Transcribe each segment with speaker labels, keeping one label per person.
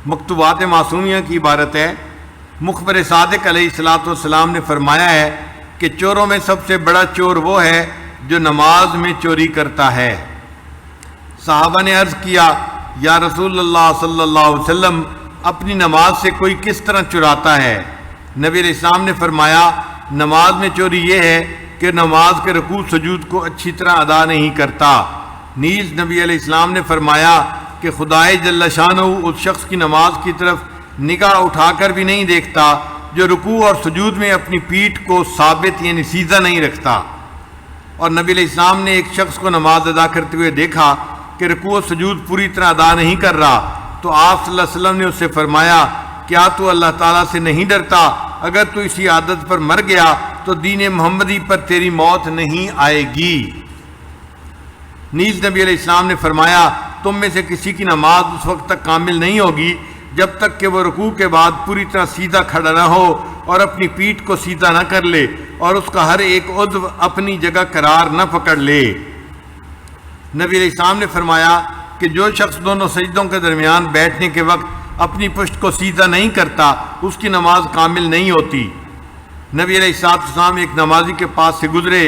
Speaker 1: مکتوبات معصومیہ کی عبارت ہے۔ مخبر صادق علیہ الصلوۃ والسلام نے فرمایا ہے کہ چوروں میں سب سے بڑا چور وہ ہے جو نماز میں چوری کرتا ہے۔ صحابہ نے عرض کیا یا رسول اللہ صلی اللہ علیہ وسلم، اپنی نماز سے کوئی کس طرح چراتا ہے؟ نبی علیہ السلام نے فرمایا نماز میں چوری یہ ہے کہ نماز کے رکوع سجود کو اچھی طرح ادا نہیں کرتا۔ نیز نبی علیہ السلام نے فرمایا کہ خدائے جل شانہ اس شخص کی نماز کی طرف نگاہ اٹھا کر بھی نہیں دیکھتا جو رکوع اور سجود میں اپنی پیٹھ کو ثابت یعنی سیدھا نہیں رکھتا۔ اور نبی علیہ السلام نے ایک شخص کو نماز ادا کرتے ہوئے دیکھا کہ رکوع و سجود پوری طرح ادا نہیں کر رہا، تو آپ صلی اللہ علیہ وسلم نے اس سے فرمایا کیا تو اللہ تعالیٰ سے نہیں ڈرتا؟ اگر تو اسی عادت پر مر گیا تو دین محمدی پر تیری موت نہیں آئے گی۔ نیز نبی علیہ السلام نے فرمایا تم میں سے کسی کی نماز اس وقت تک کامل نہیں ہوگی جب تک کہ وہ رکوع کے بعد پوری طرح سیدھا کھڑا نہ ہو اور اپنی پیٹھ کو سیدھا نہ کر لے اور اس کا ہر ایک عضو اپنی جگہ قرار نہ پکڑ لے۔ نبی علیہ السلام نے فرمایا کہ جو شخص دونوں سجدوں کے درمیان بیٹھنے کے وقت اپنی پشت کو سیدھا نہیں کرتا اس کی نماز کامل نہیں ہوتی۔ نبی علیہ السلام ایک نمازی کے پاس سے گزرے،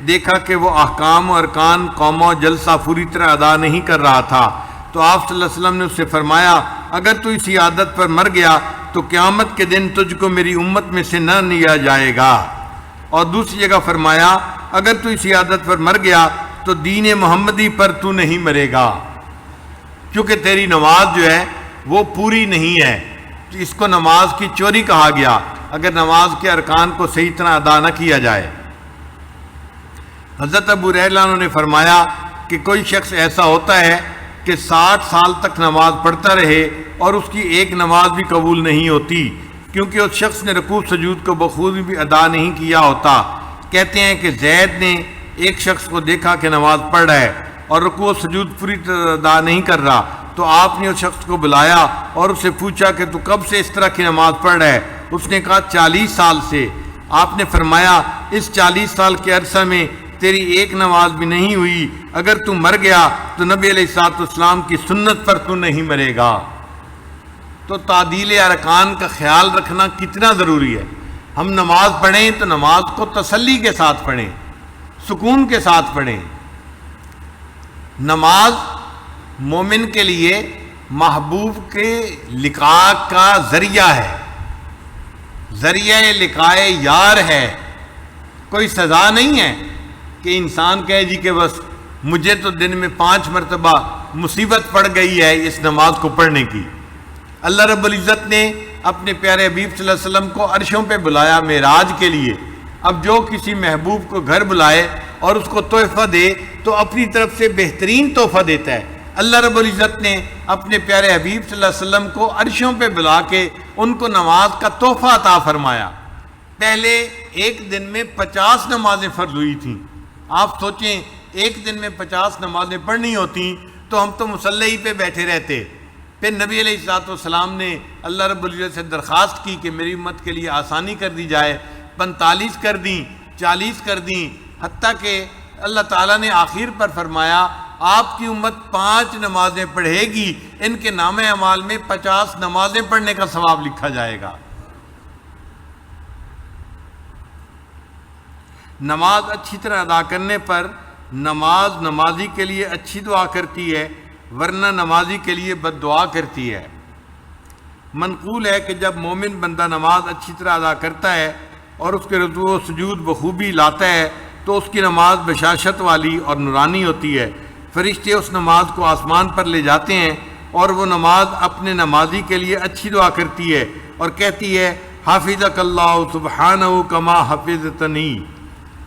Speaker 1: دیکھا کہ وہ احکام و ارکان قومہ و جلسہ پوری طرح ادا نہیں کر رہا تھا، تو آپ صلی اللہ علیہ وسلم نے اس سے فرمایا اگر تو اسی عادت پر مر گیا تو قیامت کے دن تجھ کو میری امت میں سے نہ لیا جائے گا۔ اور دوسری جگہ فرمایا اگر تو اسی عادت پر مر گیا تو دین محمدی پر تو نہیں مرے گا، کیونکہ تیری نماز جو ہے وہ پوری نہیں ہے۔ تو اس کو نماز کی چوری کہا گیا اگر نماز کے ارکان کو صحیح طرح ادا نہ کیا جائے۔ حضرت ابو ہریرہ نے فرمایا کہ کوئی شخص ایسا ہوتا ہے کہ 60 سال تک نماز پڑھتا رہے اور اس کی ایک نماز بھی قبول نہیں ہوتی، کیونکہ اس شخص نے رکوع سجود کو بخوبی بھی ادا نہیں کیا ہوتا۔ کہتے ہیں کہ زید نے ایک شخص کو دیکھا کہ نماز پڑھ رہا ہے اور رکوع سجود پوری طرح ادا نہیں کر رہا، تو آپ نے اس شخص کو بلایا اور اس سے پوچھا کہ تو کب سے اس طرح کی نماز پڑھ رہا ہے؟ اس نے کہا 40 سال سے۔ آپ نے فرمایا اس 40 سال کے عرصہ میں تیری ایک نماز بھی نہیں ہوئی، اگر تو مر گیا تو نبی علیہ الصلوۃ والسلام کی سنت پر تو نہیں مرے گا۔ تو تعدیل ارکان کا خیال رکھنا کتنا ضروری ہے۔ ہم نماز پڑھیں تو نماز کو تسلی کے ساتھ پڑھیں، سکون کے ساتھ پڑھیں۔ نماز مومن کے لیے محبوب کے لقاء کا ذریعہ ہے، ذریعہ لقاء یار ہے، کوئی سزا نہیں ہے کہ انسان کہے جی کہ بس مجھے تو دن میں 5 مرتبہ مصیبت پڑ گئی ہے اس نماز کو پڑھنے کی۔ اللہ رب العزت نے اپنے پیارے حبیب صلی اللہ علیہ وسلم کو عرشوں پہ بلایا معراج کے لیے۔ اب جو کسی محبوب کو گھر بلائے اور اس کو تحفہ دے تو اپنی طرف سے بہترین تحفہ دیتا ہے۔ اللہ رب العزت نے اپنے پیارے حبیب صلی اللہ علیہ وسلم کو عرشوں پہ بلا کے ان کو نماز کا تحفہ عطا فرمایا۔ پہلے ایک دن میں 50 نمازیں فرض ہوئی تھیں۔ آپ سوچیں ایک دن میں 50 نمازیں پڑھنی ہوتی تو ہم تو مصلی پہ بیٹھے رہتے۔ پھر نبی علیہ الصلوۃ والسلام نے اللہ رب العزت سے درخواست کی کہ میری امت کے لیے آسانی کر دی جائے، 45 کر دیں، 40 کر دیں، حتیٰ کہ اللہ تعالیٰ نے آخر پر فرمایا آپ کی امت 5 نمازیں پڑھے گی، ان کے نام اعمال میں 50 نمازیں پڑھنے کا ثواب لکھا جائے گا۔ نماز اچھی طرح ادا کرنے پر نمازی کے لیے اچھی دعا کرتی ہے، ورنہ نمازی کے لیے بد دعا کرتی ہے۔ منقول ہے کہ جب مومن بندہ نماز اچھی طرح ادا کرتا ہے اور اس کے رکوع و سجود بخوبی لاتا ہے تو اس کی نماز بشاشت والی اور نورانی ہوتی ہے۔ فرشتے اس نماز کو آسمان پر لے جاتے ہیں اور وہ نماز اپنے نمازی کے لیے اچھی دعا کرتی ہے اور کہتی ہے حافظک اللہ سبحانہ کما حفظتنی،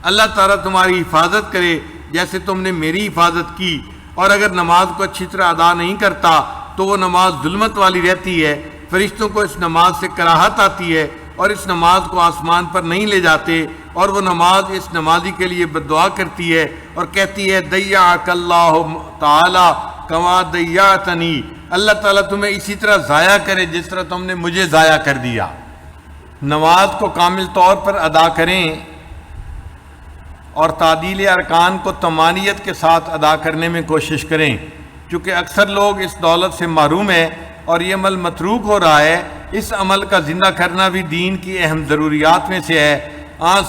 Speaker 1: اللہ تعالیٰ تمہاری حفاظت کرے جیسے تم نے میری حفاظت کی۔ اور اگر نماز کو اچھی طرح ادا نہیں کرتا تو وہ نماز ظلمت والی رہتی ہے، فرشتوں کو اس نماز سے کراہت آتی ہے اور اس نماز کو آسمان پر نہیں لے جاتے، اور وہ نماز اس نمازی کے لیے بد دعا کرتی ہے اور کہتی ہے ضیعک اللہ تعالی کما ضیعتنی، اللہ تعالیٰ تمہیں اسی طرح ضائع کرے جس طرح تم نے مجھے ضائع کر دیا۔ نماز کو کامل طور پر ادا کریں اور تعدیل ارکان کو طمانینت کے ساتھ ادا کرنے میں کوشش کریں، چونکہ اکثر لوگ اس دولت سے محروم ہیں اور یہ عمل متروک ہو رہا ہے، اس عمل کا زندہ کرنا بھی دین کی اہم ضروریات میں سے ہے۔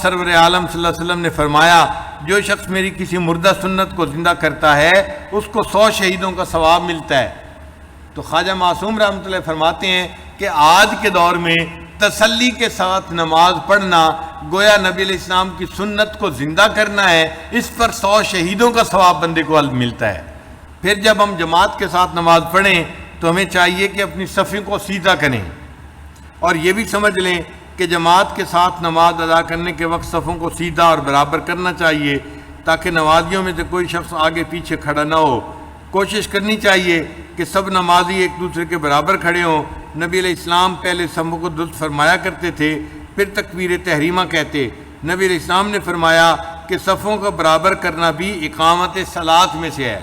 Speaker 1: سرور عالم صلی اللہ علیہ وسلم نے فرمایا، جو شخص میری کسی مردہ سنت کو زندہ کرتا ہے اس کو 100 شہیدوں کا ثواب ملتا ہے۔ تو خواجہ معصوم رحمۃ اللہ فرماتے ہیں کہ آج کے دور میں تسلی کے ساتھ نماز پڑھنا گویا نبی علیہ السلام کی سنت کو زندہ کرنا ہے، اس پر 100 شہیدوں کا ثواب بندے کو ملتا ہے۔ پھر جب ہم جماعت کے ساتھ نماز پڑھیں تو ہمیں چاہیے کہ اپنی صفیں کو سیدھا کریں، اور یہ بھی سمجھ لیں کہ جماعت کے ساتھ نماز ادا کرنے کے وقت صفوں کو سیدھا اور برابر کرنا چاہیے تاکہ نمازیوں میں سے کوئی شخص آگے پیچھے کھڑا نہ ہو۔ کوشش کرنی چاہیے کہ سب نمازی ایک دوسرے کے برابر کھڑے ہوں۔ نبی علیہ السلام پہلے صفوں کو درست فرمایا کرتے تھے، پھر تکبیر تحریمہ کہتے۔ نبی علیہ السلام نے فرمایا کہ صفوں کو برابر کرنا بھی اقامت صلاۃ میں سے ہے۔